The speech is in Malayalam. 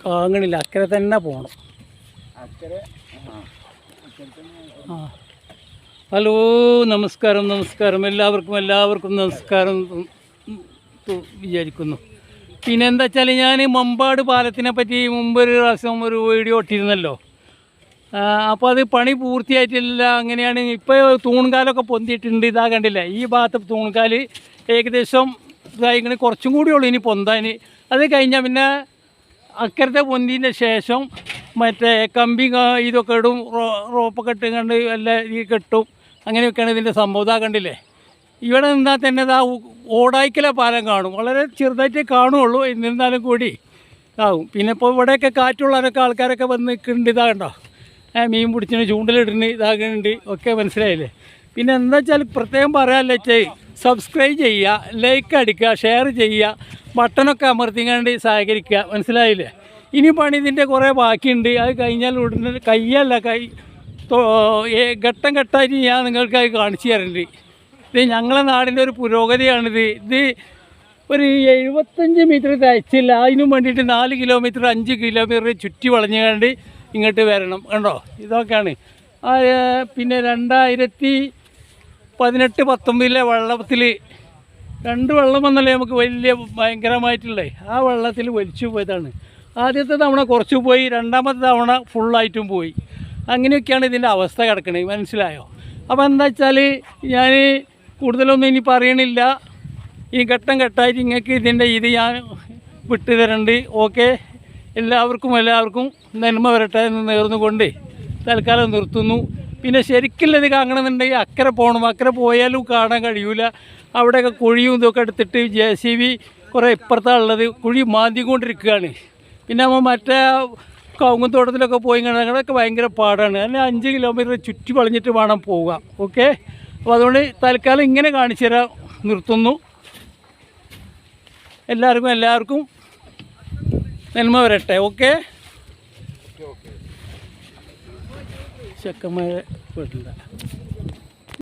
കാങ്ങണില്ല, അക്കരെ തന്നെ പോകണം. ആ ഹലോ, നമസ്കാരം നമസ്കാരം, എല്ലാവർക്കും നമസ്കാരം വിചാരിക്കുന്നു. പിന്നെ എന്താ വെച്ചാൽ ഞാൻ മമ്പാട് പാലത്തിനെ പറ്റി മുമ്പൊരു പ്രാവശ്യം ഒരു വീഡിയോ ഇട്ടിരുന്നല്ലോ. അപ്പോൾ അത് പണി പൂർത്തിയായിട്ടില്ല. അങ്ങനെയാണ്. ഇപ്പോൾ തൂൺകാലൊക്കെ പൊന്തിയിട്ടുണ്ട്. ഇതാ കണ്ടില്ലേ, ഈ ഭാഗത്ത് തൂൺകാൽ ഏകദേശം ഇതായി, കുറച്ചും കൂടി ഉള്ളൂ ഇനി പൊന്താൻ. അത് കഴിഞ്ഞാൽ പിന്നെ അക്കരത്തെ പൊന്തിൻ്റെ ശേഷം മറ്റേ കമ്പി ഇതൊക്കെ ഇടും, റോപ്പൊക്കെ ഇട്ട് കണ്ട് എല്ലാ ഈ കെട്ടും. അങ്ങനെയൊക്കെയാണ് ഇതിൻ്റെ സംഭവം. ഇതാ കണ്ടില്ലേ, ഇവിടെ നിന്നാൽ തന്നെ ഇതാ ഓടായിക്കല പാലം കാണും. വളരെ ചെറുതായിട്ടേ കാണുള്ളൂ, എന്നിരുന്നാലും കൂടി ഇതാവും. പിന്നെ ഇപ്പോൾ ഇവിടെയൊക്കെ കാറ്റുള്ളവരൊക്കെ ആൾക്കാരൊക്കെ വന്ന് നിൽക്കുന്നുണ്ട്. ഇതാ കണ്ടോ, മീൻ പിടിച്ചിന്, ചൂണ്ടലിടുന്നു, ഇതാകുന്നുണ്ട്. ഒക്കെ മനസ്സിലായില്ലേ. പിന്നെ എന്താ വെച്ചാൽ പ്രത്യേകം പറയാമല്ലോ വെച്ചാൽ സബ്സ്ക്രൈബ് ചെയ്യുക, ലൈക്ക് അടിക്കുക, ഷെയർ ചെയ്യുക, ബട്ടണൊക്കെ അമർത്തിക്കാണ്ട് സഹകരിക്കുക. മനസ്സിലായില്ലേ. ഇനി പണി ഇതിൻ്റെ കുറേ ബാക്കിയുണ്ട്. അത് കഴിഞ്ഞാൽ ഉടനെ ഘട്ടം ഘട്ടമായിട്ട് ഞാൻ നിങ്ങൾക്ക് അത് കാണിച്ചു തരുന്നുണ്ട്. ഇത് ഞങ്ങളെ നാടിൻ്റെ ഒരു പുരോഗതിയാണിത്. ഇത് ഒരു 75 മീറ്റർ തയ്ച്ചില്ല, അതിനും വേണ്ടിയിട്ട് 4 കിലോമീറ്റർ 5 കിലോമീറ്റർ ചുറ്റി വളഞ്ഞുകൊണ്ട് ഇങ്ങോട്ട് വരണം. കണ്ടോ, ഇതൊക്കെയാണ്. പിന്നെ 2018-19 വെള്ളത്തിൽ 2 വെള്ളം വന്നല്ലേ നമുക്ക് വലിയ ഭയങ്കരമായിട്ടുള്ളേ. ആ വെള്ളത്തിൽ വലിച്ചു പോയതാണ്. ആദ്യത്തെ തവണ കുറച്ച് പോയി, രണ്ടാമത്തെ തവണ ഫുള്ളായിട്ടും പോയി. അങ്ങനെയൊക്കെയാണ് ഇതിൻ്റെ അവസ്ഥ കിടക്കുന്നത്. മനസ്സിലായോ. അപ്പോൾ എന്താ വെച്ചാൽ ഞാൻ കൂടുതലൊന്നും ഇനി പറയണില്ല. ഈ ഘട്ടം ഘട്ടമായിട്ട് നിങ്ങൾക്ക് ഇതിൻ്റെ ഇത് ഞാൻ വിട്ടു തരുന്നുണ്ട്. ഓക്കെ, എല്ലാവർക്കും നന്മ വരട്ടെ എന്ന് നേർന്നുകൊണ്ട് തൽക്കാലം നിർത്തുന്നു. പിന്നെ ശരിക്കുള്ളത് കാണണമെന്നുണ്ടെങ്കിൽ അക്കരെ പോകണം. അക്കരെ പോയാലും കാണാൻ കഴിയൂല. അവിടെയൊക്കെ കുഴിയും ഇതൊക്കെ എടുത്തിട്ട് JCB കുറേ ഇപ്പുറത്താണ് ഉള്ളത്, കുഴി മാന്തിക്കൊണ്ടിരിക്കുകയാണ്. പിന്നെ നമ്മൾ മറ്റേ കവുങ്ങുത്തോട്ടത്തിലൊക്കെ പോയി കാണാനൊക്കെ ഭയങ്കര പാടാണ്. അതിന് 5 കിലോമീറ്റർ ചുറ്റി വളഞ്ഞിട്ട് വേണം പോവുക. ഓക്കെ, അപ്പോൾ അതുകൊണ്ട് തൽക്കാലം ഇങ്ങനെ കാണിച്ചു തരാൻ നിർത്തുന്നു. എല്ലാവർക്കും നന്മ വരട്ടെ. ഓക്കെ, ചെക്കന്മാരെ വീട്ടില്ല.